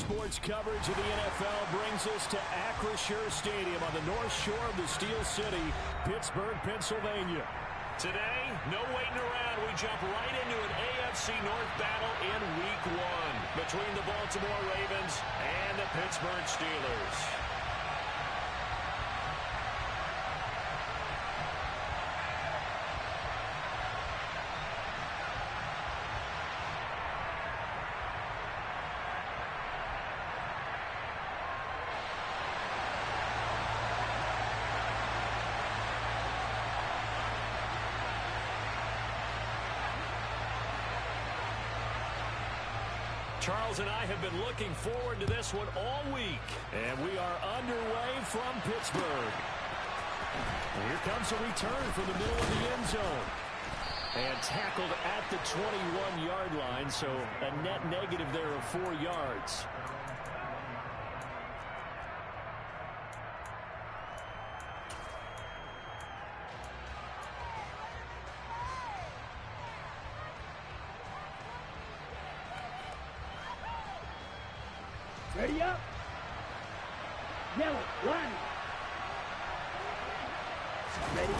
sports coverage of the NFL brings us to Acrisure Stadium on the north shore of the Steel City, Pittsburgh, Pennsylvania. Today, no waiting around. We jump right into an AFC North battle in Week 1 between the Baltimore Ravens and the Pittsburgh Steelers. Charles and I have been looking forward to this one all week, and we are underway from Pittsburgh. And here comes a return from the middle of the end zone. And tackled at the 21-yard line, so a net negative there of 4 yards. Ready up. Yellow, line. Ready.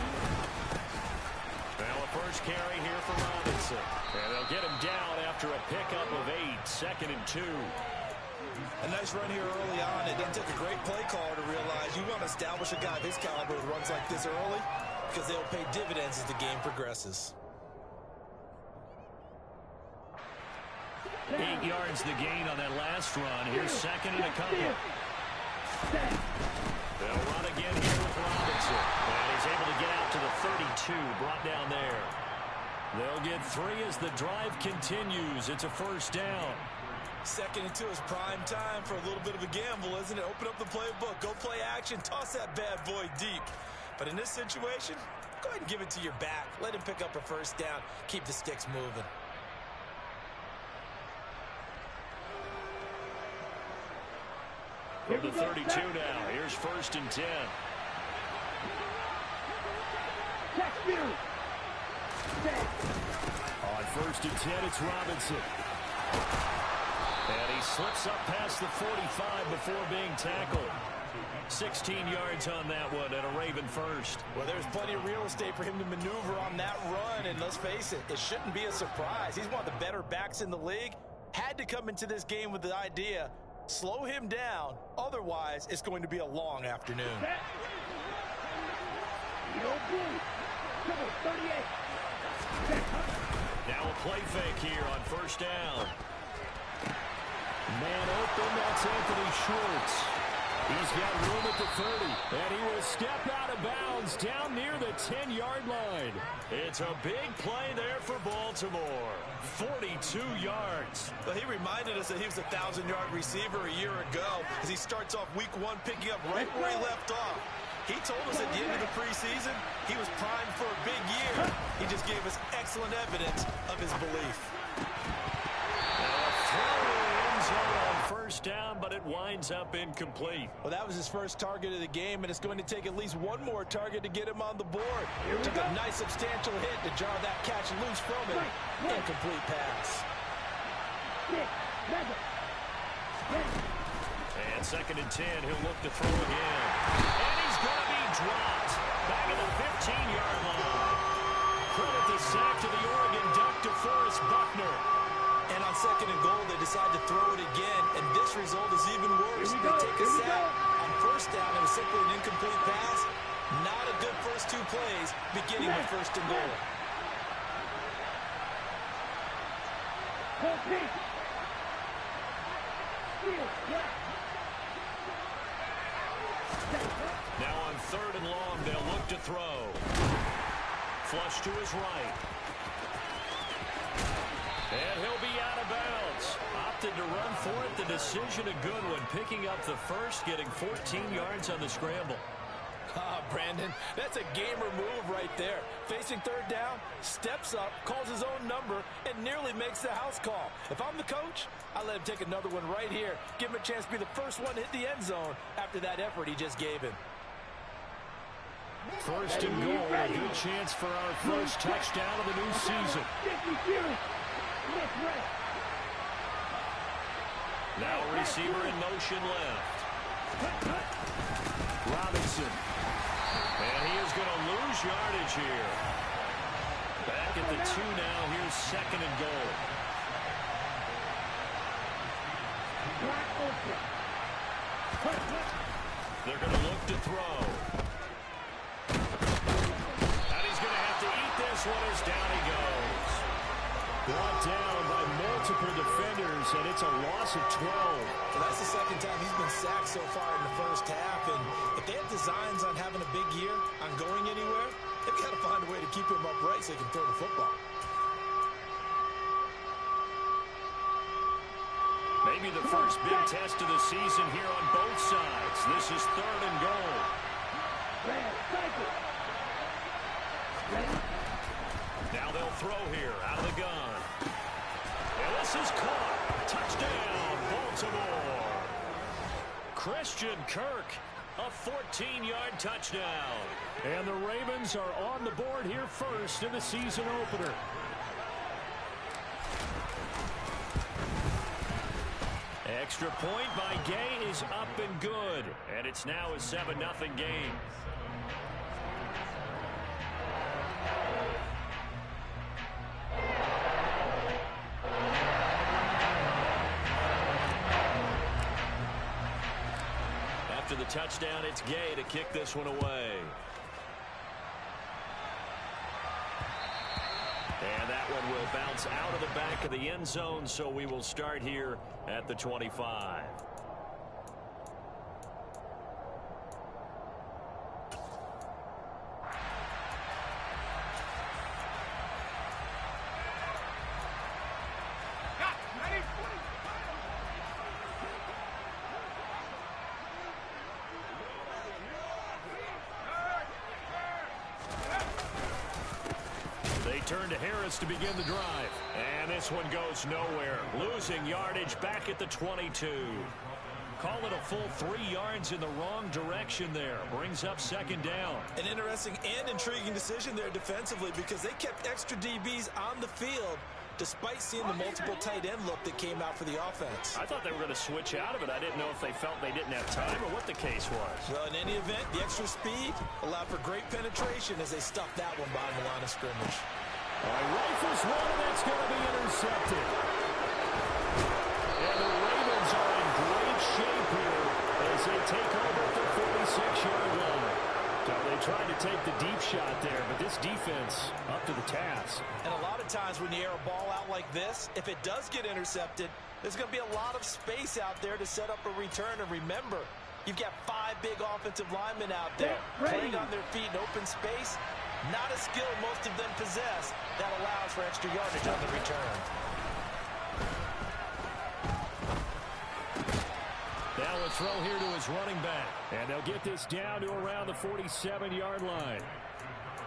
Well, a first carry here for Robinson. And they'll get him down after a pickup of 8, 2nd and 2. A nice run here early on. It doesn't take a great play caller to realize you want to establish a guy of his caliber with runs like this early because they'll pay dividends as the game progresses. 8 yards the gain on that last run. Here's 2nd and a couple. They'll run again here with Robinson. And he's able to get out to the 32, brought down there. They'll get 3 as the drive continues. It's a first down. 2nd and 2 is prime time for a little bit of a gamble, isn't it? Open up the playbook, go play action, toss that bad boy deep. But in this situation, go ahead and give it to your back. Let him pick up a first down. Keep the sticks moving. From the 32 now. Here's 1st and 10. On 1st and 10, it's Robinson. And he slips up past the 45 before being tackled. 16 yards on that one and a Raven first. Well, there's plenty of real estate for him to maneuver on that run. And let's face it, it shouldn't be a surprise. He's one of the better backs in the league. Had to come into this game with the idea, slow him down, otherwise it's going to be a long afternoon. Now a play fake here on 1st down. Man open, that's Anthony Schwartz. He's got room at the 30, and he will step out of bounds down near the 10-yard line. It's a big play there for Baltimore. 42 yards. Well, he reminded us that he was a 1,000-yard receiver a year ago as he starts off Week 1 picking up right where he left off. He told us at the end of the preseason he was primed for a big year. He just gave us excellent evidence of his belief. On 1st down, but it winds up incomplete. Well, that was his first target of the game, and it's going to take at least one more target to get him on the board. Took a nice substantial hit to jar that catch loose from it. Incomplete pass. And 2nd and 10, he'll look to throw again. And he's going to be dropped back at the 15-yard line. Credit the sack to the Oregon Duck, DeForest Buckner. And on 2nd and goal, they decide to throw it again, and this result is even worse. They take a sack. On 1st down, it was simply an incomplete pass. Not a good first 2 plays, beginning with 1st and goal. Now on 3rd and long, they'll look to throw. Flush to his right. And he'll be out of bounds. Opted to run for it. The decision a good one. Picking up the first, getting 14 yards on the scramble. Brandon, that's a gamer move right there. Facing 3rd down, steps up, calls his own number, and nearly makes the house call. If I'm the coach, I let him take another one right here. Give him a chance to be the first one to hit the end zone after that effort he just gave him. 1st and goal. A good chance for our first touchdown of the new season. Now receiver in motion left. Robinson. And he is going to lose yardage here. Back at the 2 now. Here's second and goal. They're going to look to throw. And he's going to have to eat this one as down he goes. Brought down by multiple defenders, and it's a loss of 12. Well, that's the second time he's been sacked so far in the first half, and if they have designs on having a big year, on going anywhere, they've got to find a way to keep him upright so he can throw the football. Maybe the first big test of the season here on both sides. This is third and goal. Now they'll throw here out of the gun. And this is caught. Touchdown, Baltimore. Christian Kirk, a 14-yard touchdown. And the Ravens are on the board here first in the season opener. Extra point by Gay is up and good. And it's now a 7-0 game. After the touchdown, it's Gay to kick this one away. And that one will bounce out of the back of the end zone, so we will start here at the 25. Turn to Harris to begin the drive. And this one goes nowhere. Losing yardage back at the 22. Call it a full 3 yards in the wrong direction there. Brings up second down. An interesting and intriguing decision there defensively because they kept extra DBs on the field despite seeing the multiple tight end look that came out for the offense. I thought they were going to switch out of it. I didn't know if they felt they didn't have time or what the case was. Well, in any event, the extra speed allowed for great penetration as they stuffed that one behind the line of scrimmage. All right, rifles one, and that's going to be intercepted. And the Ravens are in great shape here as they take over at the 46-yard line. So they tried to take the deep shot there, but this defense up to the task. And a lot of times when you air a ball out like this, if it does get intercepted, there's going to be a lot of space out there to set up a return. And remember, you've got 5 big offensive linemen out there playing on their feet in open space. Not a skill most of them possess that allows for extra yardage on the return. Now a throw here to his running back. And they'll get this down to around the 47-yard line.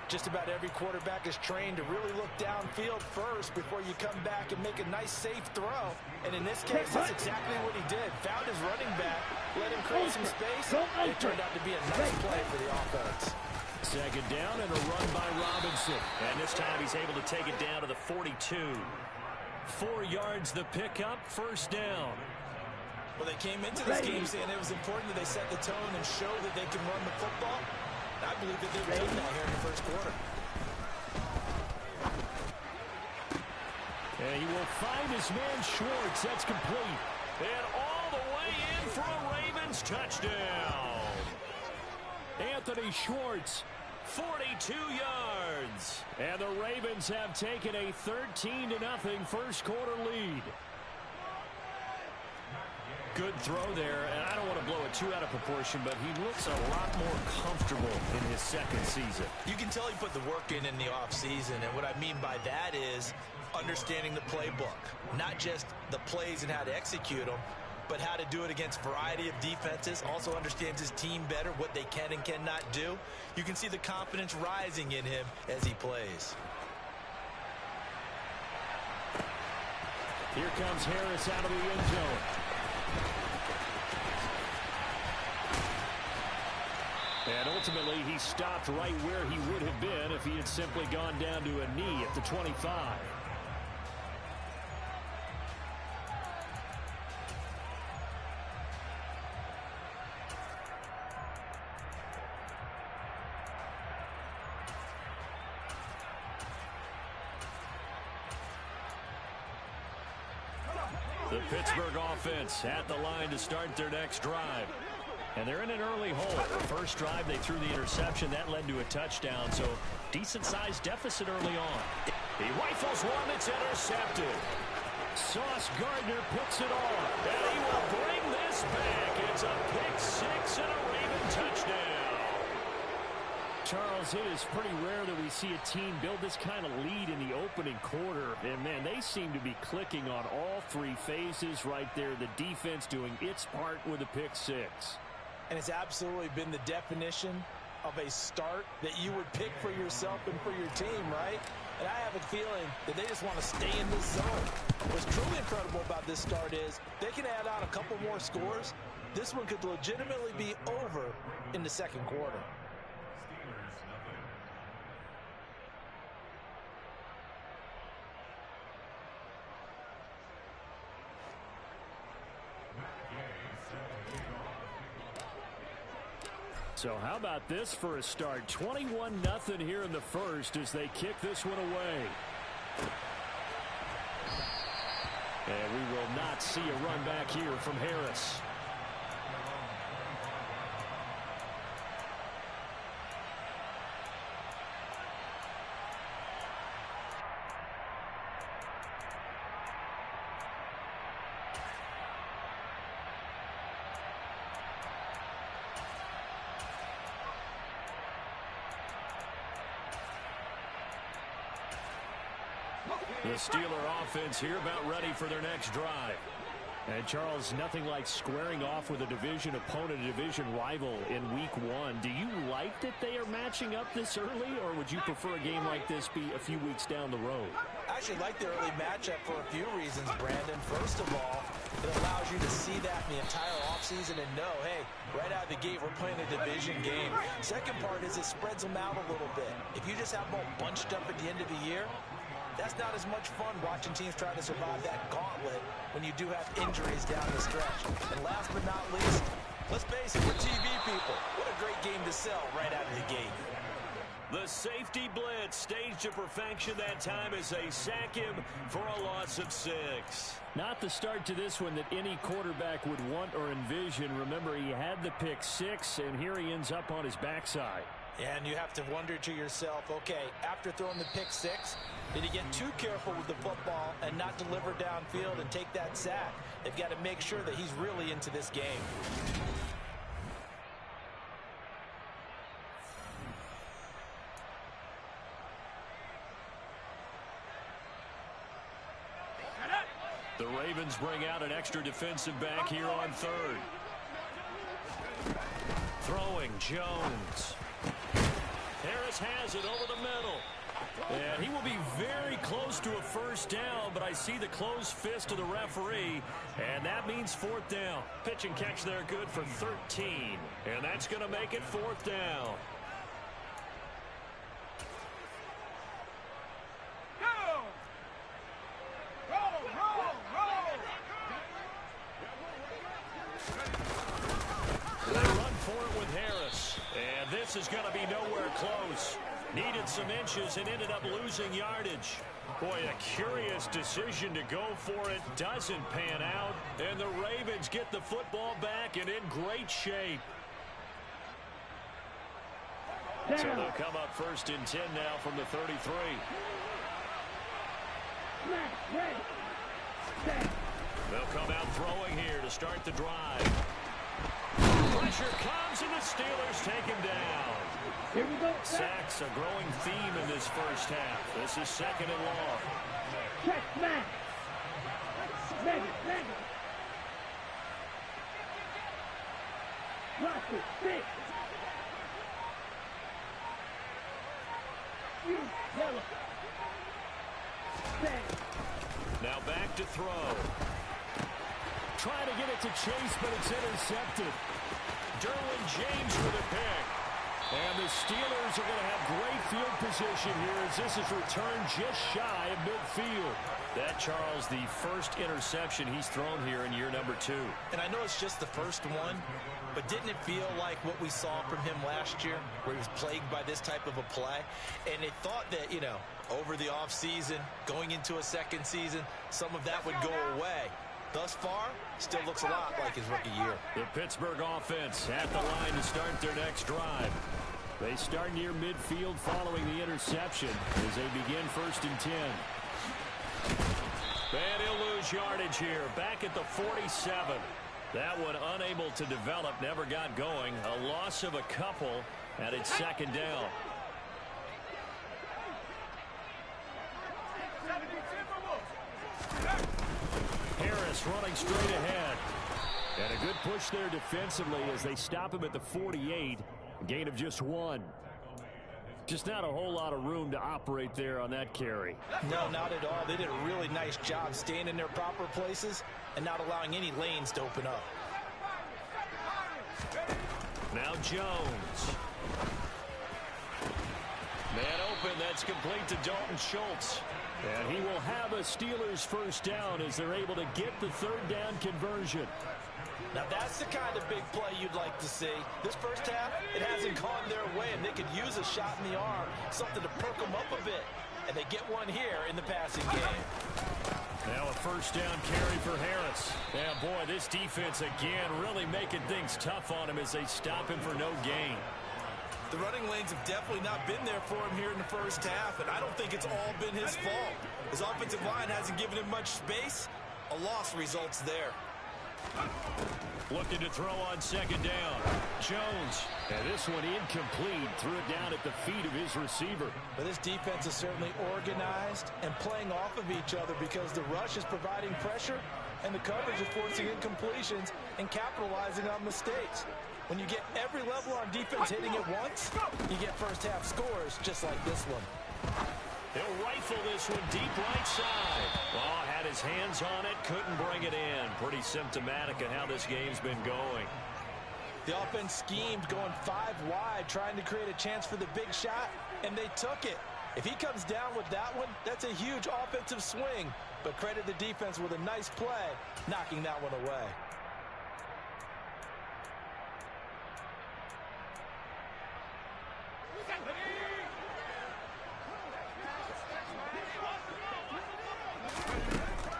Just about every quarterback is trained to really look downfield first before you come back and make a nice, safe throw. And in this case, that's exactly what he did. Found his running back, let him create some space, and it turned out to be a nice play for the offense. Second down and a run by Robinson. And this time he's able to take it down to the 42. 4 yards the pickup, first down. Well, they came into this game saying it was important that they set the tone and show that they can run the football. I believe that they've done that here in the first quarter. And he will find his man Schwartz. That's complete. And all the way in for a Ravens touchdown. Anthony Schwartz, 42 yards. And the Ravens have taken a 13-0 first quarter lead. Good throw there, and I don't want to blow it too out of proportion, but he looks a lot more comfortable in his second season. You can tell he put the work in the offseason, and what I mean by that is understanding the playbook. Not just the plays and how to execute them, but how to do it against a variety of defenses. Also understands his team better, what they can and cannot do. You can see the confidence rising in him as he plays. Here comes Harris out of the end zone. And ultimately, he stopped right where he would have been if he had simply gone down to a knee at the 25. The Pittsburgh offense at the line to start their next drive. And they're in an early hole. The first drive, they threw the interception. That led to a touchdown, so decent-sized deficit early on. He rifles one that's intercepted. Sauce Gardner picks it off, and he will bring this back. It's a pick six and a Raven touchdown. Charles, it is pretty rare that we see a team build this kind of lead in the opening quarter. And, man, they seem to be clicking on all three phases right there. The defense doing its part with a pick six. And it's absolutely been the definition of a start that you would pick for yourself and for your team, right? And I have a feeling that they just want to stay in this zone. What's truly incredible about this start is they can add on a couple more scores. This one could legitimately be over in the second quarter. So how about this for a start? 21-0 here in the first as they kick this one away. And we will not see a run back here from Harris. The Steeler offense here about ready for their next drive. And, Charles, nothing like squaring off with a division opponent, a division rival in week one. Do you like that they are matching up this early, or would you prefer a game like this be a few weeks down the road? I actually like the early matchup for a few reasons, Brandon. First of all, it allows you to see that in the entire offseason and know, hey, right out of the gate, we're playing a division game. Second part is it spreads them out a little bit. If you just have them all bunched up at the end of the year, that's not as much fun watching teams try to survive that gauntlet when you do have injuries down the stretch. And last but not least, let's face it, we're TV people. What a great game to sell right out of the gate. The safety blitz staged to perfection that time as they sack him for a loss of 6. Not the start to this one that any quarterback would want or envision. Remember, he had the pick 6, and here he ends up on his backside. And you have to wonder to yourself, okay, after throwing the pick 6, did he get too careful with the football and not deliver downfield and take that sack? They've got to make sure that he's really into this game. The Ravens bring out an extra defensive back here on third. Throwing Jones. Harris has it over the middle. And he will be very close to a first down, but I see the closed fist of the referee, and that means 4th down. Pitch and catch there good for 13, and that's going to make it 4th down. They run for it with Harris, and this is going to be nowhere close. Needed some inches and ended up losing yardage. Boy, a curious decision to go for it. Doesn't pan out, and the Ravens get the football back and in great shape. So they'll come up 1st and 10 now from the 33. They'll come out throwing here to start the drive. Pressure comes, and the Steelers take him down. Here we go. Sacks a growing theme in this first half. This is 2nd and long. Check, smack. Smack it. Watch it, 6. Yellow. Now back to throw. Trying to get it to Chase, but it's intercepted. Derwin James with a pick. And the Steelers are going to have great field position here as this is returned just shy of midfield. That, Charles, the first interception he's thrown here in year number 2. And I know it's just the first one, but didn't it feel like what we saw from him last year, where he was plagued by this type of a play? And they thought that, you know, over the offseason, going into a second season, some of that would go away. Thus far, still looks a lot like his rookie year. The Pittsburgh offense at the line to start their next drive. They start near midfield following the interception as they begin 1st and 10. And he'll lose yardage here, back at the 47. That one unable to develop, never got going. A loss of a couple, and it's 2nd down. Harris running straight ahead. And a good push there defensively as they stop him at the 48. Gain of just 1. Just not a whole lot of room to operate there on that carry. No, not at all. They did a really nice job staying in their proper places and not allowing any lanes to open up. Now Jones. Man open, that's complete to Dalton Schultz. And he will have a Steelers 1st down as they're able to get the 3rd down conversion. Now that's the kind of big play you'd like to see. This first half, it hasn't gone their way, and they could use a shot in the arm, something to perk them up a bit. And they get one here in the passing game. Now a 1st down carry for Harris. Yeah, boy, this defense again really making things tough on him as they stop him for no gain. The running lanes have definitely not been there for him here in the first half, and I don't think it's all been his fault. His offensive line hasn't given him much space. A loss results there. Looking to throw on 2nd down. Jones. And this one incomplete. Threw it down at the feet of his receiver. But this defense is certainly organized and playing off of each other because the rush is providing pressure and the coverage is forcing incompletions and capitalizing on mistakes. When you get every level on defense hitting at once, you get first half scores just like this one. He'll rifle this one deep right side. Oh, had his hands on it, couldn't bring it in. Pretty symptomatic of how this game's been going. The offense schemed going 5 wide, trying to create a chance for the big shot, and they took it. If he comes down with that one, that's a huge offensive swing. But credit the defense with a nice play, knocking that one away.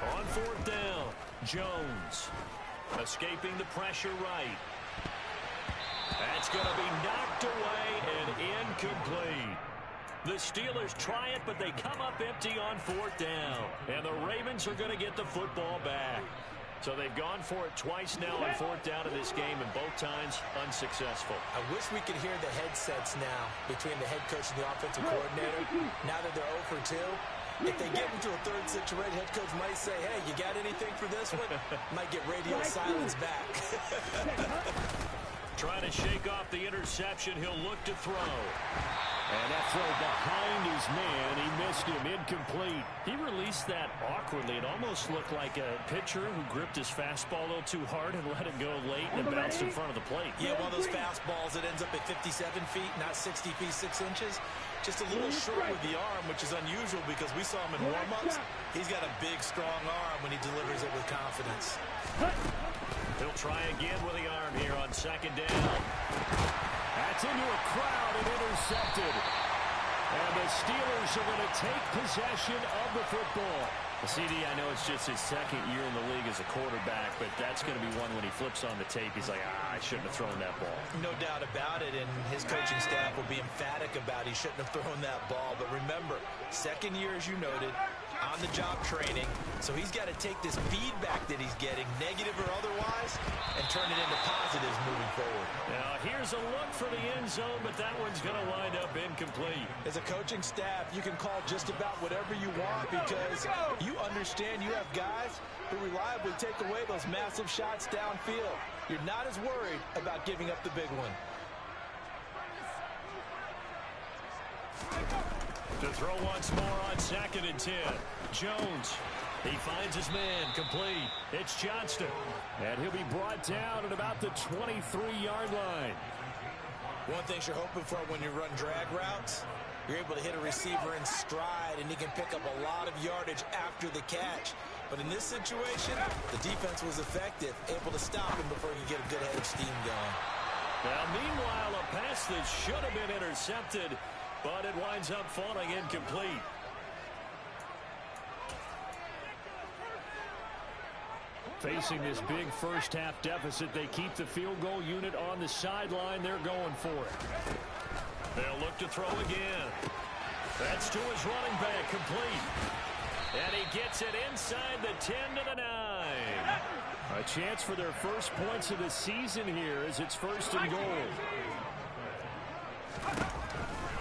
On 4th down, Jones escaping the pressure right. That's going to be knocked away and incomplete. The Steelers try it, but they come up empty on 4th down. And the Ravens are going to get the football back. So they've gone for it twice now on 4th down in this game, and both times unsuccessful. I wish we could hear the headsets now between the head coach and the offensive coordinator. Now that they're 0 for 2. If they get into a 3rd situation, head coach might say, hey, you got anything for this one? Might get radio silence back. Trying to shake off the interception. He'll look to throw. And that throw behind his man. He missed him. Incomplete. He released that awkwardly. It almost looked like a pitcher who gripped his fastball a little too hard and let it go late and bounced in front of the plate. Yeah, one of those fastballs that ends up at 57 feet, not 60 feet, 6 inches. Just a little short with the arm, which is unusual because we saw him in warm-ups. He's got a big, strong arm when he delivers it with confidence. He'll try again with the arm here on 2nd down. That's into a crowd and intercepted. And the Steelers are going to take possession of the football. CD, I know it's just his 2nd year in the league as a quarterback, but that's going to be one when he flips on the tape. He's like, I shouldn't have thrown that ball. No doubt about it, and his coaching staff will be emphatic about he shouldn't have thrown that ball. But remember, 2nd year, as you noted, on-the-job training. So he's got to take this feedback that he's getting, negative or otherwise, and turn it into positives moving forward. Now, here's a look for the end zone, but that one's going to wind up incomplete. As a coaching staff, you can call just about whatever you want because you understand you have guys who reliably take away those massive shots downfield. You're not as worried about giving up the big one. To throw once more on 2nd and 10. Jones. He finds his man. Complete. It's Johnston. And he'll be brought down at about the 23-yard line. One thing you're hoping for when you run drag routes, you're able to hit a receiver in stride, and he can pick up a lot of yardage after the catch. But in this situation, the defense was effective, able to stop him before he could get a good head of steam going. Now, meanwhile, a pass that should have been intercepted, but it winds up falling incomplete. Facing this big first-half deficit, they keep the field goal unit on the sideline. They're going for it. They'll look to throw again. That's to his running back, complete. And he gets it inside the 10 to the 9. A chance for their first points of the season here as it's first and goal.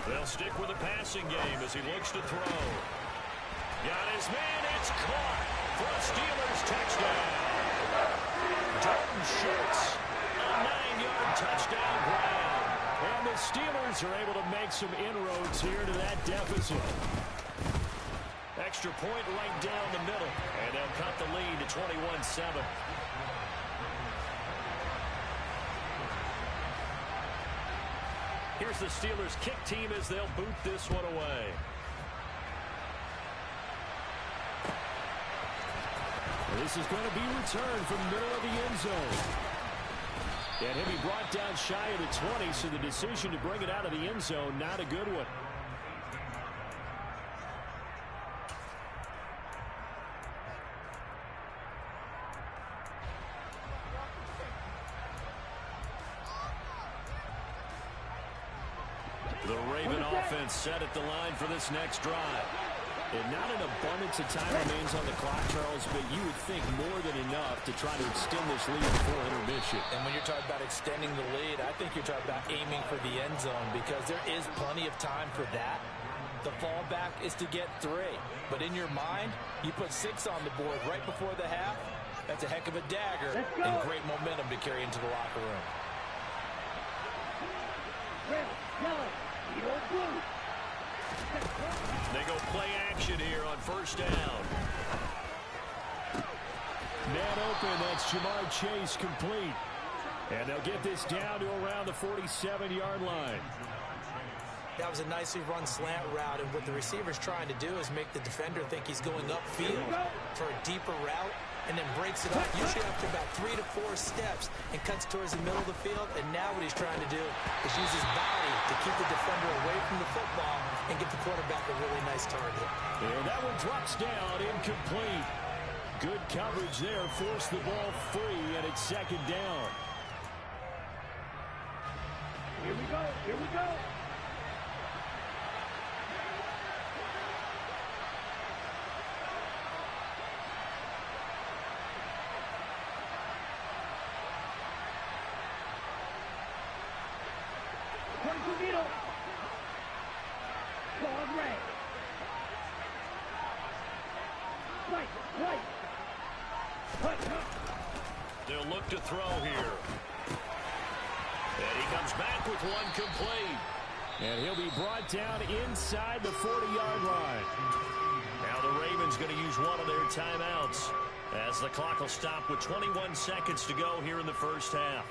They'll stick with the passing game as he looks to throw. Got his man, it's caught for a Steelers touchdown. Dalton Schultz, a 9-yard touchdown grab. And the Steelers are able to make some inroads here to that deficit. Extra point right down the middle. And they'll cut the lead to 21-7. Here's the Steelers kick team as they'll boot this one away. This is going to be returned from the middle of the end zone. And he'll be brought down shy of the 20, so the decision to bring it out of the end zone, not a good one. The Raven offense set at the line for this next drive. And not an abundance of time remains on the clock, Charles, but you would think more than enough to try to extend this lead before intermission. And when you're talking about extending the lead, I think you're talking about aiming for the end zone because there is plenty of time for that. The fallback is to get 3. But in your mind, you put 6 on the board right before the half. That's a heck of a dagger and great momentum to carry into the locker room. Red, yellow, yellow, blue. They go play action here on first down. Man open, that's Jamar Chase, complete. And they'll get this down to around the 47-yard line. That was a nicely run slant route, and what the receiver's trying to do is make the defender think he's going upfield for a deeper route, and then breaks it up, usually after about 3 to 4 steps, and cuts towards the middle of the field. And now what he's trying to do is use his body to keep the defender away from the football and give the quarterback a really nice target. And that one drops down, incomplete. Good coverage there, forced the ball free, and it's second down. Here we go, here we go. They'll look to throw here. And he comes back with one complete. And he'll be brought down inside the 40-yard line. Now the Ravens going to use one of their timeouts as the clock will stop with 21 seconds to go here in the first half.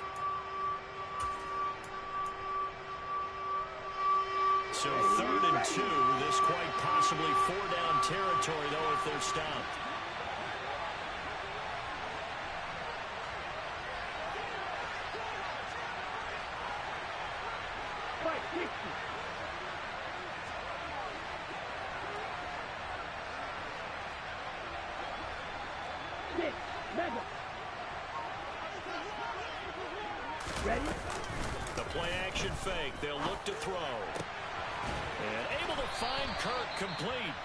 So 3rd and 2. This quite possibly 4-down territory, though, if they're stopped. Ready? The play action fake. They'll look to throw. And able to find Kirk, complete.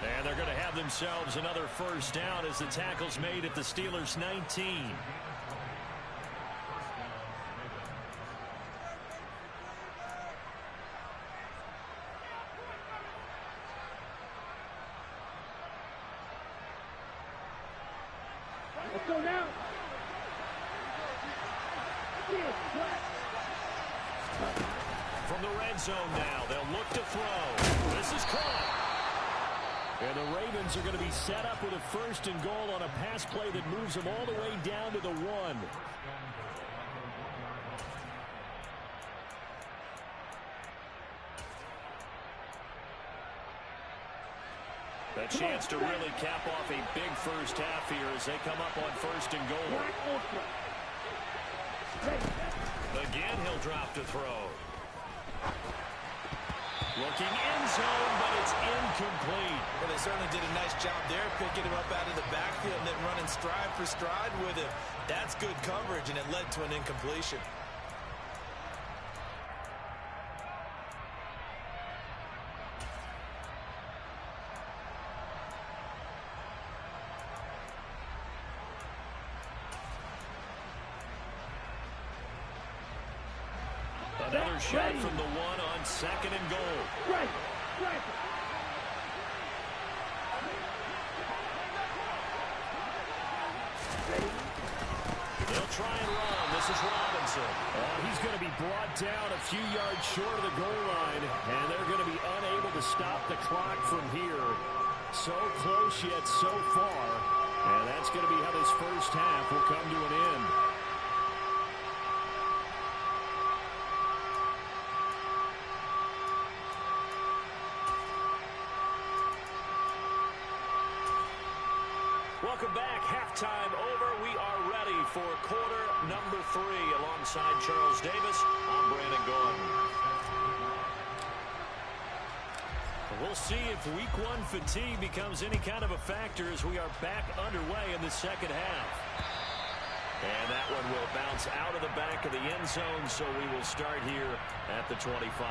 And they're going to have themselves another first down as the tackle's made at the Steelers' 19. Let's go now. From the red zone now, they'll look to throw. This is caught. And the Ravens are going to be set up with a first and goal on a pass play that moves them all the way down to the 1. A chance to really cap off a big first half here as they come up on first and goal. Again, he'll drop to throw. Looking end zone, but it's incomplete. Well, as certainly did a nice job there, picking him up out of the backfield and then running stride for stride with him. That's good coverage, and it led to an incompletion. Another shot from the one on 2nd and goal. Right. He'll try and run. This is Robinson. He's going to be brought down a few yards short of the goal line, and they're going to be unable to stop the clock from here. So close yet so far, and that's going to be how this first half will come to an end. Welcome back. Halftime over. We are ready for quarter number 3. Alongside Charles Davis, I'm Brandon Gordon. We'll see if week 1 fatigue becomes any kind of a factor as we are back underway in the second half. And that one will bounce out of the back of the end zone, so we will start here at the 25.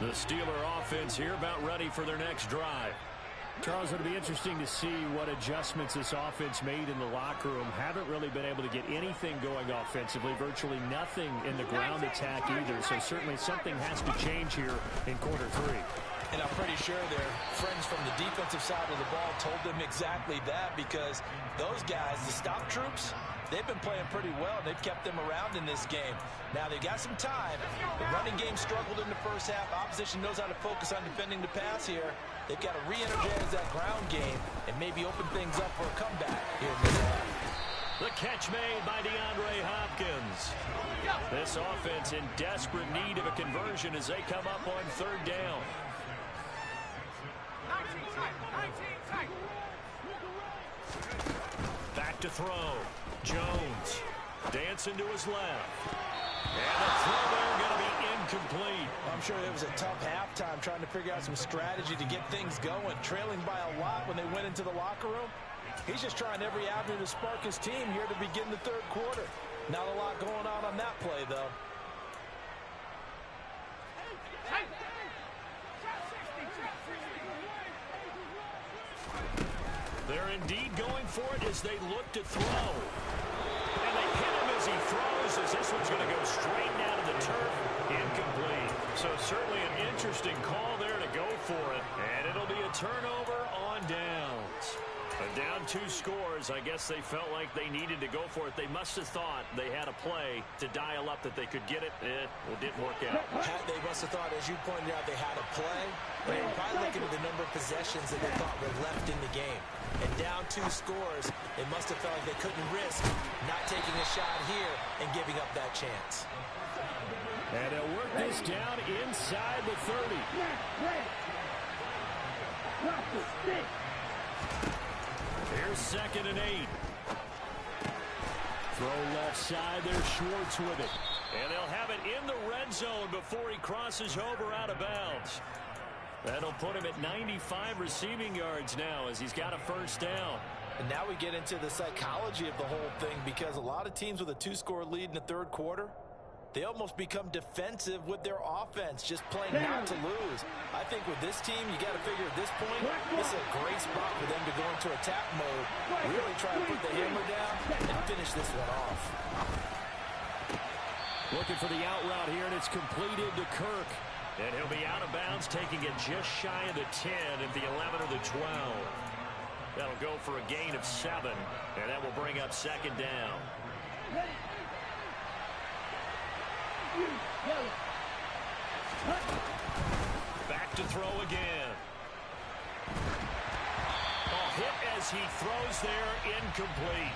The Steeler offense here about ready for their next drive. Charles, it'll be interesting to see what adjustments this offense made in the locker room. Haven't really been able to get anything going offensively, virtually nothing in the ground attack either. So certainly something has to change here in quarter 3. And I'm pretty sure their friends from the defensive side of the ball told them exactly that, because those guys, the stop troops, they've been playing pretty well. They've kept them around in this game. Now they've got some time. The running game struggled in the first half. Opposition knows how to focus on defending the pass here. They've got to re-energize that ground game and maybe open things up for a comeback here in this half. The catch made by DeAndre Hopkins. This offense in desperate need of a conversion as they come up on 3rd down. Back to throw. Jones dancing to his left. And the throw there going to be incomplete. I'm sure it was a tough halftime trying to figure out some strategy to get things going. Trailing by a lot when they went into the locker room. He's just trying every avenue to spark his team here to begin the 3rd quarter. Not a lot going on that play, though. They're indeed going for it as they look to throw. And they hit him as he throws, as this one's going to go straight down to the turf. Incomplete. So certainly an interesting call there to go for it. And it'll be a turnover on downs. Down 2 scores. I guess they felt like they needed to go for it. They must have thought they had a play to dial up that they could get it. It didn't work out. They must have thought, as you pointed out, they had a play. They were probably looking at the number of possessions that they thought were left in the game. And down 2 scores, they must have felt like they couldn't risk not taking a shot here and giving up that chance. And they'll work this down inside the 30. Here's 2nd and 8. Throw left side there, Schwartz with it. And they'll have it in the red zone before he crosses over out of bounds. That'll put him at 95 receiving yards now as he's got a 1st down. And now we get into the psychology of the whole thing, because a lot of teams with a 2-score lead in the 3rd quarter, they almost become defensive with their offense, just playing not to lose. I think with this team, you got to figure at this point, this is a great spot for them to go into attack mode, really try to put the hammer down and finish this one off. Looking for the out route here, and it's completed to Kirk. And he'll be out of bounds, taking it just shy of the 10 at the 11 or the 12. That'll go for a gain of 7, and that will bring up 2nd down. Back to throw again. as he throws there, incomplete.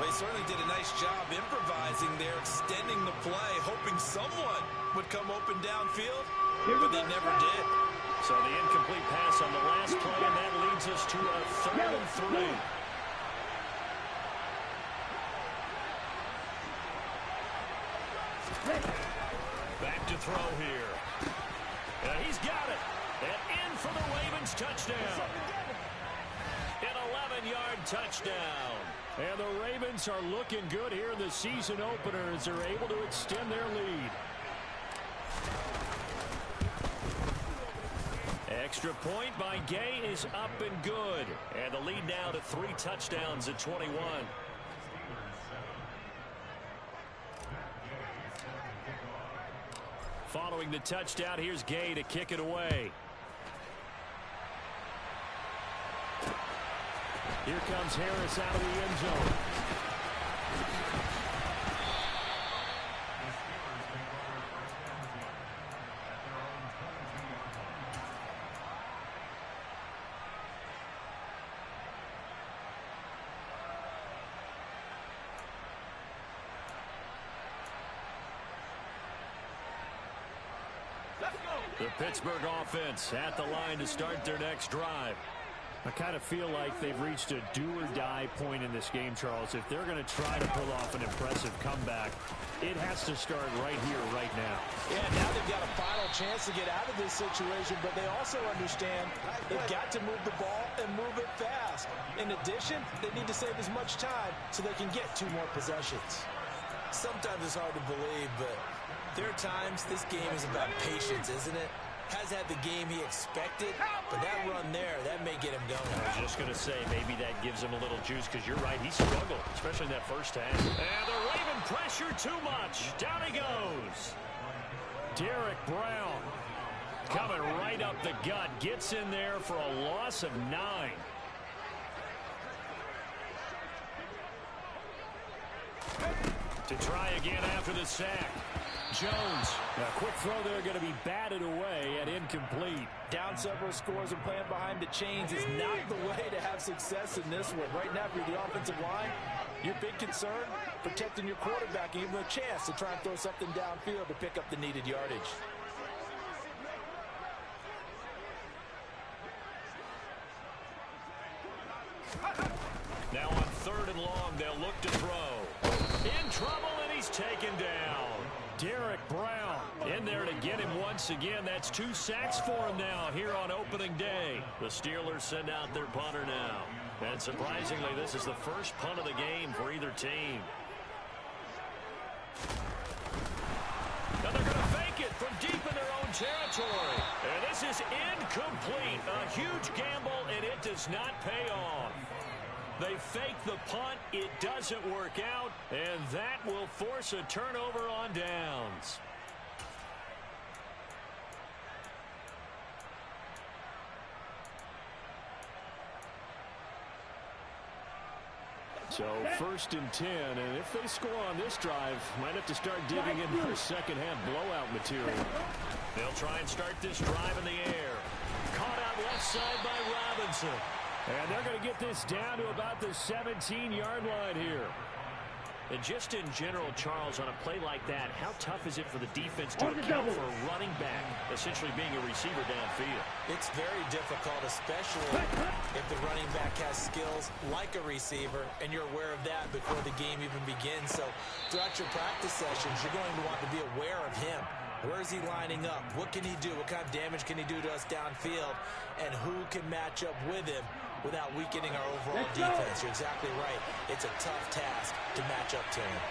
Well, he certainly did a nice job improvising there, extending the play, hoping someone would come open downfield, but they never did. So the incomplete pass on the last play, and that leads us to a 3rd and 3. Back to throw here. And he's got it. And in for the Ravens touchdown. An 11-yard touchdown. And the Ravens are looking good here in the season opener as they're able to extend their lead. Extra point by Gay is up and good. And the lead now to 3 touchdowns at 21. Following the touchdown, here's Gay to kick it away. Here comes Harris out of the end zone. The Pittsburgh offense at the line to start their next drive. I kind of feel like they've reached a do-or-die point in this game, Charles. If they're going to try to pull off an impressive comeback, it has to start right here, right now. Yeah, now they've got a final chance to get out of this situation, but they also understand they've got to move the ball and move it fast. In addition, they need to save as much time so they can get 2 more possessions. Sometimes it's hard to believe, but there are times this game is about patience, isn't it? Has had the game he expected, but that run there, that may get him going. I was just going to say, maybe that gives him a little juice, because you're right, he struggled, especially in that first half. And the Raven pressure too much. Down he goes. Derek Brown coming right up the gut, gets in there for a loss of 9. To try again after the sack. Jones, a quick throw there, going to be batted away and incomplete. Down several scores and playing behind the chains is not the way to have success in this one. Right now, if you're the offensive line, your big concern, protecting your quarterback and giving him a chance to try and throw something downfield to pick up the needed yardage. Now on 3rd and long, they'll look to throw. In trouble, and he's taken down. Derek Brown in there to get him once again. That's 2 sacks for him now here on opening day. The Steelers send out their punter now. And surprisingly, this is the first punt of the game for either team. Now they're going to fake it from deep in their own territory. And this is incomplete. A huge gamble, and it does not pay off. They fake the punt. It doesn't work out, and that will force a turnover on downs. So 1st and 10, and if they score on this drive, might have to start digging in for second half blowout material. They'll try and start this drive in the air. Caught out left side by Robinson. And they're going to get this down to about the 17-yard line here. And just in general, Charles, on a play like that, how tough is it for the defense to account for a running back essentially being a receiver downfield? It's very difficult, especially if the running back has skills like a receiver, and you're aware of that before the game even begins. So throughout your practice sessions, you're going to want to be aware of him. Where is he lining up? What can he do? What kind of damage can he do to us downfield? And who can match up with him without weakening our overall defense? You're exactly right. It's a tough task to match up to him.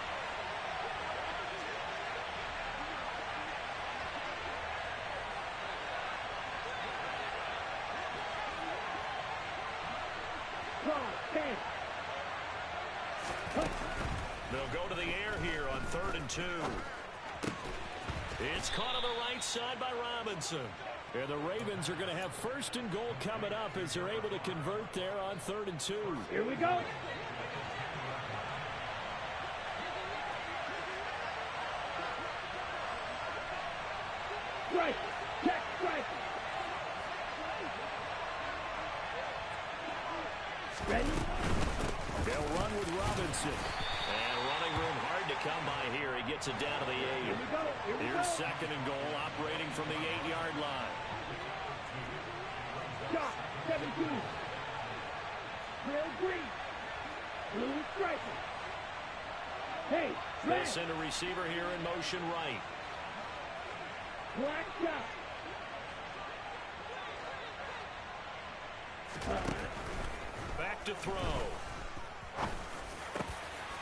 They'll go to the air here on 3rd and 2. It's caught on the right side by Robinson. And the Ravens are going to have 1st and goal coming up as they're able to convert there on 3rd and 2. Here we go. Strike. Check. Strike. Ready? They'll run with Robinson. And running room hard to come by here. He gets it down to the 8. Here we go. Here we Here's go. 2nd and goal, operating from the 8-yard line. Shot. 17. Real green. Blue striker. Hey, They red. send a receiver here in motion right. Black shot. Back to throw.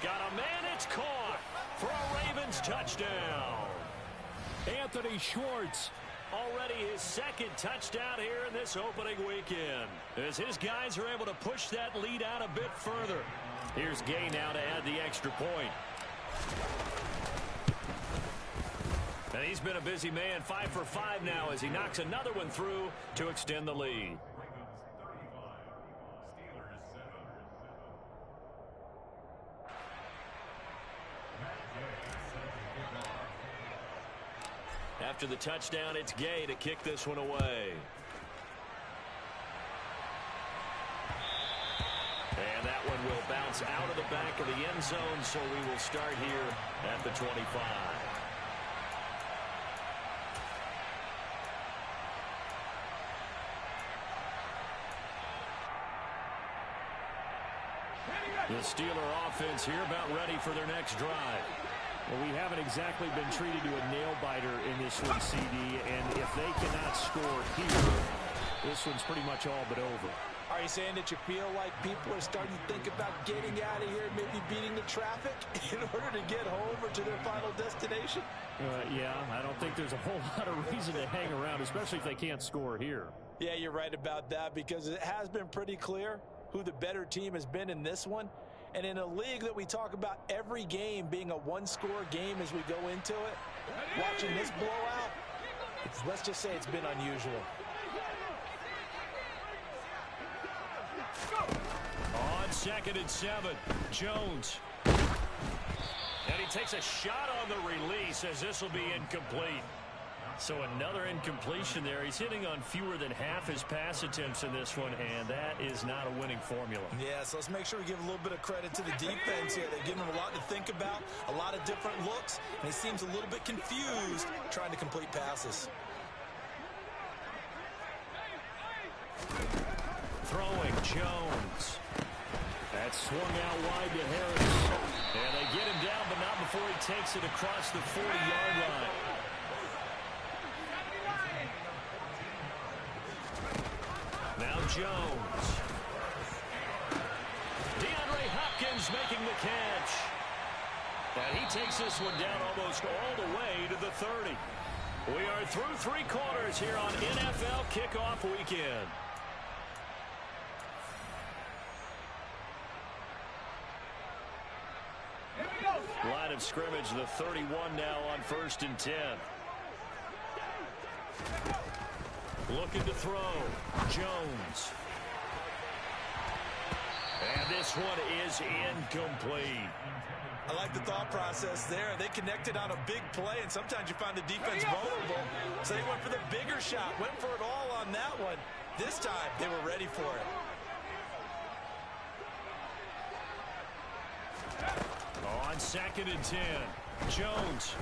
Got a man, it's caught for a Ravens touchdown. Anthony Schwartz, already his 2nd touchdown here in this opening weekend, as his guys are able to push that lead out a bit further. Here's Gay now to add the extra point. And he's been a busy man, 5 for 5 now as he knocks another one through to extend the lead. After the touchdown, it's Gay to kick this one away. And that one will bounce out of the back of the end zone, so we will start here at the 25. The Steeler offense here about ready for their next drive. Well, we haven't exactly been treated to a nail-biter in this one, CD, and if they cannot score here, this one's pretty much all but over. Are you saying that you feel like people are starting to think about getting out of here, maybe beating the traffic in order to get home or to their final destination? Yeah, I don't think there's a whole lot of reason to hang around, especially if they can't score here. Yeah, you're right about that, because it has been pretty clear who the better team has been in this one. And in a league that we talk about every game being a one-score game as we go into it, watching this blowout, let's just say it's been unusual. On 2nd and 7, Jones. And he takes a shot on the release as this will be incomplete. So another incompletion there. He's hitting on fewer than half his pass attempts in this one, and that is not a winning formula. Yeah, so let's make sure we give a little bit of credit to the defense here. They've given him a lot to think about, a lot of different looks, and he seems a little bit confused trying to complete passes. Throwing, Jones. That swung out wide to Harris. And they get him down, but not before he takes it across the 40-yard line. Now Jones. DeAndre Hopkins making the catch. And he takes this one down almost all the way to the 30. We are through 3 quarters here on NFL Kickoff Weekend. Line of scrimmage, the 31 now on 1st and 10. Looking to throw. Jones. And this one is incomplete. I like the thought process there. They connected on a big play, and sometimes you find the defense vulnerable. So they went for the bigger shot, went for it all on that one. This time, they were ready for it. On 2nd and 10, Jones.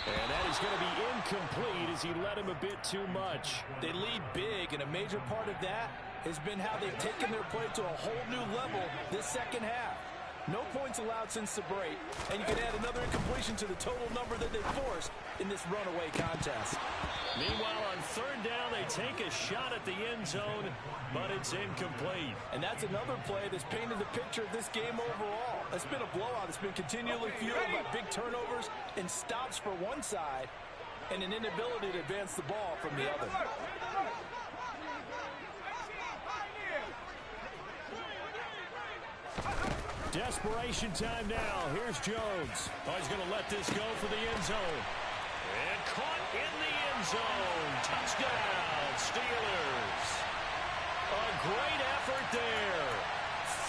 And that is going to be incomplete as he led him a bit too much. They lead big, and a major part of that has been how they've taken their play to a whole new level this second half. No points allowed since the break, and you can add another incompletion to the total number that they forced in this runaway contest. Meanwhile, on 3rd down, they take a shot at the end zone, but it's incomplete. And that's another play that's painted the picture of this game overall. It's been a blowout. It's been continually fueled by big turnovers and stops for one side and an inability to advance the ball from the other. Desperation time now. Here's Jones. Oh, he's going to let this go for the end zone. And caught in the end zone. Touchdown, Steelers. A great effort there.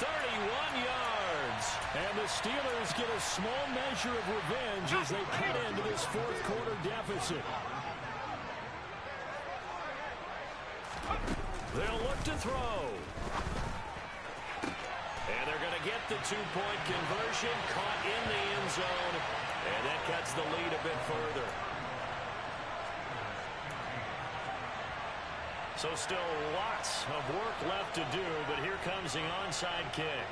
31 yards. And the Steelers get a small measure of revenge as they cut into this 4th quarter deficit. They'll look to throw. they're going to get the two-point conversion, caught in the end zone, and that cuts the lead a bit further. So still lots of work left to do, but here comes the onside kick.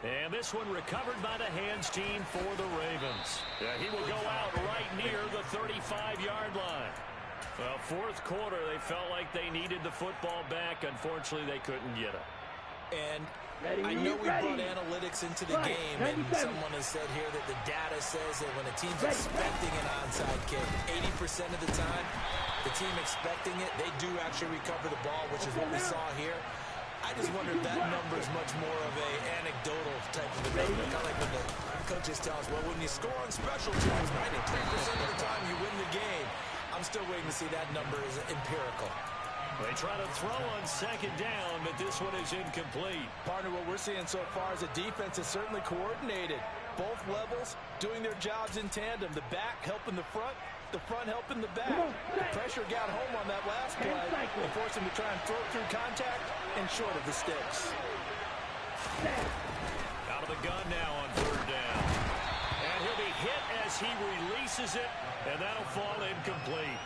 And this one recovered by the hands team for the Ravens. Yeah, he will go out right near the 35-yard line. Well, fourth quarter, they felt like they needed the football back. Unfortunately, they couldn't get it. And I know we brought analytics into the game, and someone has said here that the data says that when a team's expecting an onside kick, 80% of the time, the team expecting it, they do actually recover the ball, which is what we saw here. I just wonder if that number is much more of a anecdotal type of a number. Kind of like when the coaches tell us, well, when you score on special teams, 93% of the time you win the game. I'm still waiting to see that number is empirical. They try to throw on second down, but this one is incomplete. Partner, what we're seeing so far is the defense is certainly coordinated. Both levels doing their jobs in tandem. The back helping the front helping the back. The pressure got home on that last play and forced him to try and throw through contact and short of the sticks. Out of the gun now on third down. And he'll be hit as he releases it, and that'll fall incomplete.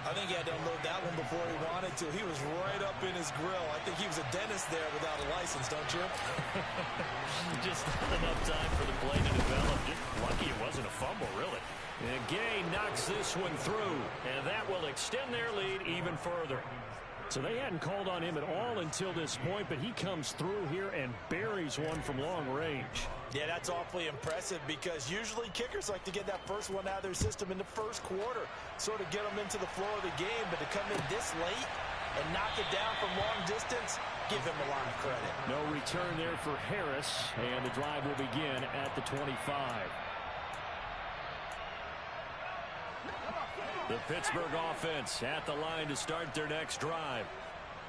I think he had to unload that one before he wanted to. He was right up in his grill. I think he was a dentist there without a license, don't you? Just not enough time for the play to develop. Just lucky it wasn't a fumble, really. And Gay knocks this one through, and that will extend their lead even further. So they hadn't called on him at all until this point, but he comes through here and buries one from long range. Yeah, that's awfully impressive because usually kickers like to get that first one out of their system in the first quarter, sort of get them into the flow of the game, but to come in this late and knock it down from long distance, give him a lot of credit. No return there for Harris, and the drive will begin at the 25. The Pittsburgh offense at the line to start their next drive.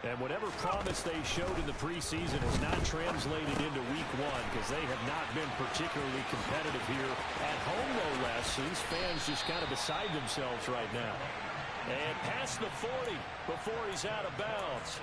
And whatever promise they showed in the preseason has not translated into week one because they have not been particularly competitive here at home, no less. So these fans just kind of beside themselves right now. And past the 40 before he's out of bounds.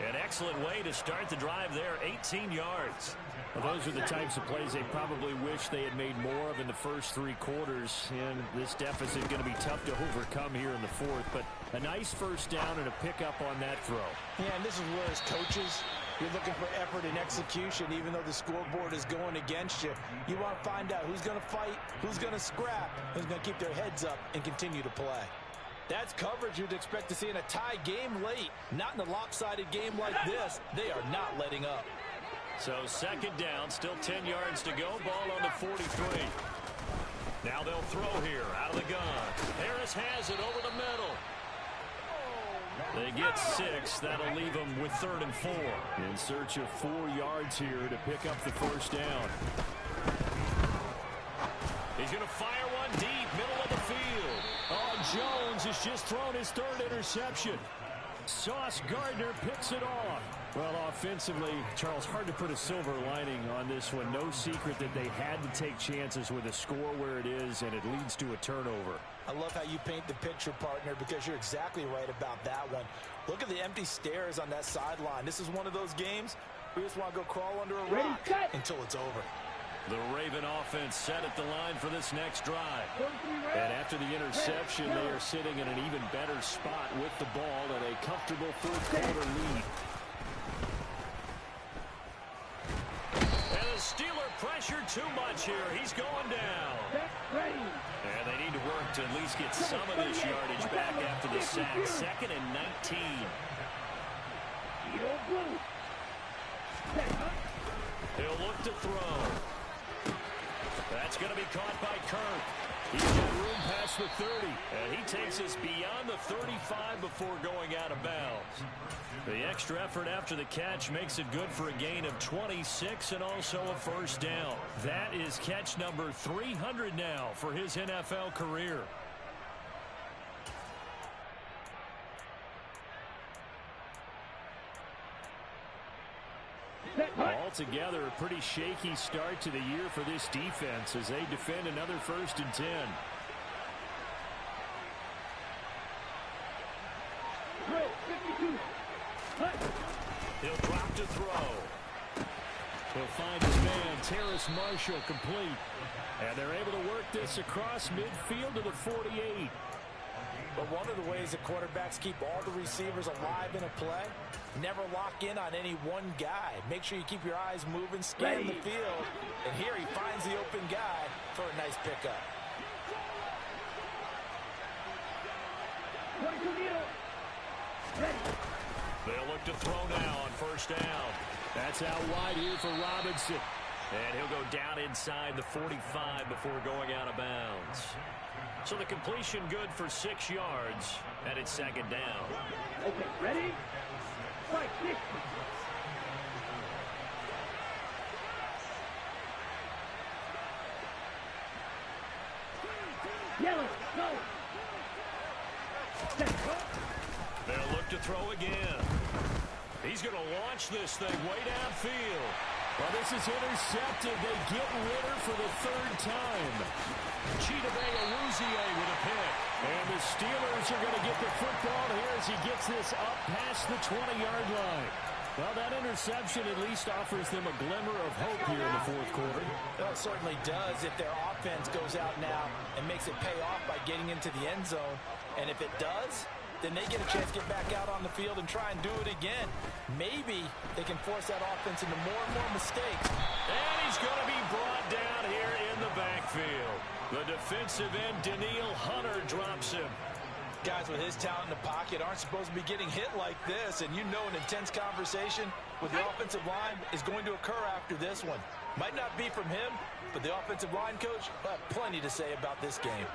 An excellent way to start the drive there, 18 yards. Well, those are the types of plays they probably wish they had made more of in the first three quarters. And this deficit going to be tough to overcome here in the fourth. But a nice first down and a pickup on that throw. Yeah, and this is where as coaches, you're looking for effort and execution, even though the scoreboard is going against you. You want to find out who's going to fight, who's going to scrap, who's going to keep their heads up and continue to play. That's coverage you'd expect to see in a tie game late. Not in a lopsided game like this. They are not letting up. So second down, still 10 yards to go. Ball on the 43. Now they'll throw here out of the gun. Harris has it over the middle. They get 6. That'll leave them with 3rd and 4. In search of 4 yards here to pick up the first down. He's going to fire one deep, middle of the field. Oh, Jones has just thrown his 3rd interception. Sauce Gardner picks it off. Well, offensively, Charles, hard to put a silver lining on this one. No secret that they had to take chances with a score where it is, and it leads to a turnover. I love how you paint the picture, partner, because you're exactly right about that one. Look at the empty stairs on that sideline. This is one of those games we just want to go crawl under a rock until it's over. The Raven offense set at the line for this next drive. And after the interception, they are sitting in an even better spot with the ball and a comfortable fourth quarter lead. And the Steeler pressure too much here. He's going down. And they need to work to at least get some of this yardage back after the sack. 2nd and 19. He'll look to throw. That's going to be caught by Kirk. He's got room past the 30. And he takes us beyond the 35 before going out of bounds. The extra effort after the catch makes it good for a gain of 26 and also a first down. That is catch number 300 now for his NFL career. Altogether, a pretty shaky start to the year for this defense as they defend another 1st and 10. He'll drop to throw. He'll find his man, Terrace Marshall, complete. And they're able to work this across midfield to the 48. But one of the ways that quarterbacks keep all the receivers alive in a play, never lock in on any one guy. Make sure you keep your eyes moving, scan the field. And here he finds the open guy for a nice pickup. They'll look to throw now on first down. That's out wide here for Robinson. And he'll go down inside the 45 before going out of bounds. So the completion good for 6 yards, and it's second down. Okay, ready? Fight, kick. Yellow, go. They'll look to throw again. He's going to launch this thing way downfield. Well, this is intercepted. They get Ritter for the 3rd time. Chidobe Awuzie with a pick. And the Steelers are going to get the football here as he gets this up past the 20-yard line. Well, that interception at least offers them a glimmer of hope here in the 4th quarter. Well, it certainly does if their offense goes out now and makes it pay off by getting into the end zone. And if it does, then they get a chance to get back out on the field and try and do it again. Maybe they can force that offense into more and more mistakes. And he's going to be brought down here in the backfield. The defensive end, Danielle Hunter, drops him. Guys with his talent in the pocket aren't supposed to be getting hit like this, and you know an intense conversation with the offensive line is going to occur after this one. Might not be from him, but the offensive line coach will have plenty to say about this game.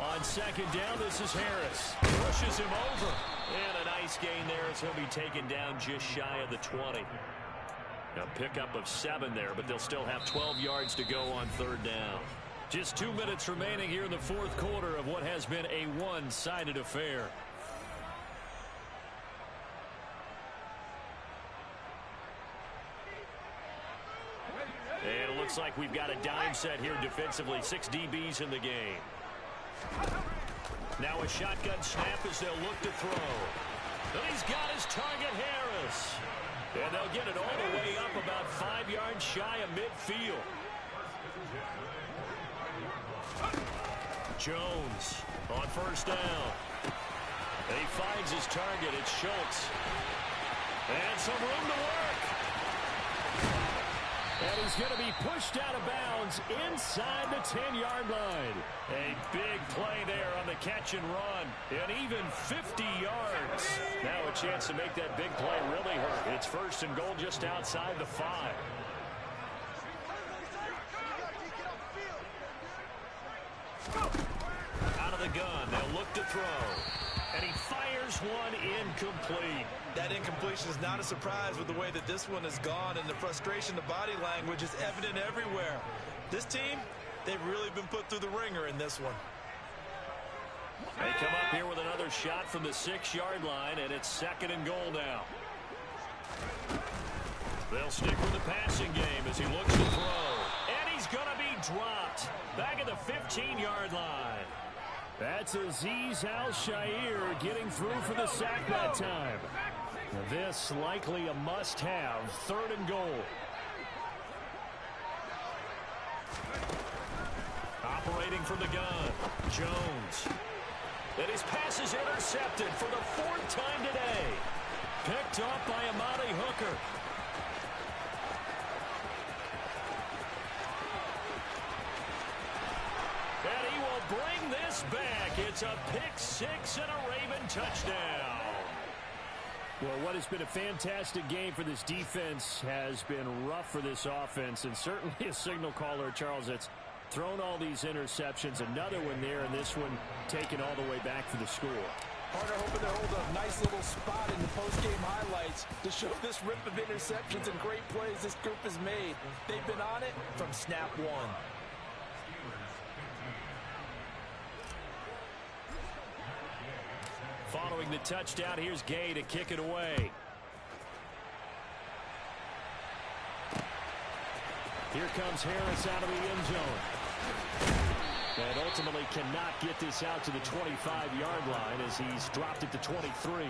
On second down, this is Harris. Pushes him over. And a nice gain there as he'll be taken down just shy of the 20. A pickup of 7 there, but they'll still have 12 yards to go on 3rd down. Just 2 minutes remaining here in the 4th quarter of what has been a one-sided affair. And it looks like we've got a dime set here defensively. 6 DBs in the game. Now a shotgun snap as they'll look to throw. And he's got his target, Harris. And they'll get it all the way up about 5 yards shy of midfield. Jones on first down. And he finds his target. It's Schultz. And some room to work. And he's going to be pushed out of bounds inside the 10-yard line. A big play there on the catch and run. And even 50 yards. Now a chance to make that big play really hurt. It's 1st and goal just outside the 5. Out of the gun. They'll look to throw. And he fires one incomplete. That incompletion is not a surprise with the way that this one has gone, and the frustration, the body language is evident everywhere. This team, they've really been put through the ringer in this one. They come up here with another shot from the 6-yard line, and it's 2nd and goal now. They'll stick with the passing game as he looks to throw. And he's going to be dropped back at the 15-yard line. That's Azeez Al-Shaair getting through for the sack that time. This likely a must-have. 3rd and goal. Operating from the gun, Jones. And his pass is intercepted for the 4th time today. Picked off by Amani Hooker. And he will bring this back. It's a pick-6 and a Raven touchdown. Well, what has been a fantastic game for this defense has been rough for this offense, and certainly a signal caller, Charles, that's thrown all these interceptions. Another one there, and this one taken all the way back for the score. Partner hoping to hold a nice little spot in the post-game highlights to show this rip of interceptions and great plays this group has made. They've been on it from snap one. Following the touchdown, here's Gay to kick it away. Here comes Harris out of the end zone. And ultimately cannot get this out to the 25-yard line as he's dropped it to 23.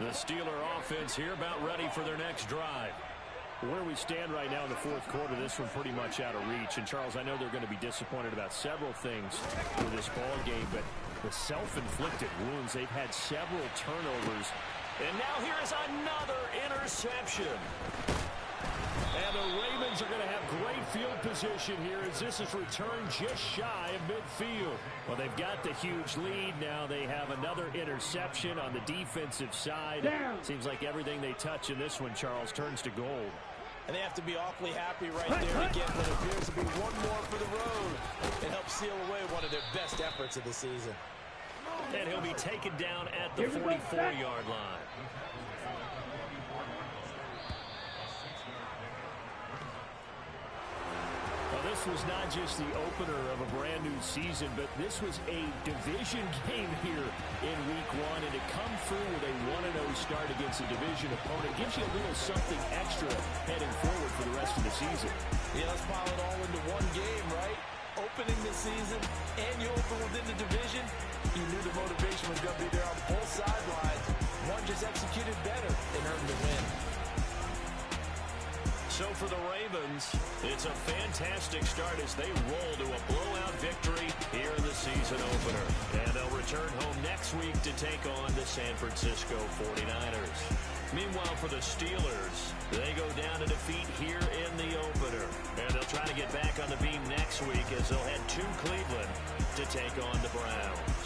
The Steeler offense here about ready for their next drive. Where we stand right now in the fourth quarter, this one pretty much out of reach. And, Charles, I know they're going to be disappointed about several things with this ball game, but the self-inflicted wounds, they've had several turnovers. And now here is another interception. And the Ravens are going to have great field position here as this is returned just shy of midfield. Well, they've got the huge lead. Now they have another interception on the defensive side. Down. Seems like everything they touch in this one, Charles, turns to gold. And they have to be awfully happy right there to get what appears to be one more for the road. It helps seal away one of their best efforts of the season. And he'll be taken down at the 44-yard line. Well, this was not just the opener of a brand new season, but this was a division game here in week one. And to come through with a 1-0 start against a division opponent gives you a little something extra heading forward for the rest of the season. Yeah, let's pile it all into one game, right? Opening the season, and you open within the division. You knew the motivation was going to be there on both sidelines. One just executed better and earned the win. So for the Ravens, it's a fantastic start as they roll to a blowout victory here in the season opener. And they'll return home next week to take on the San Francisco 49ers. Meanwhile, for the Steelers, they go down to defeat here in the opener. And they'll try to get back on the beam next week as they'll head to Cleveland to take on the Browns.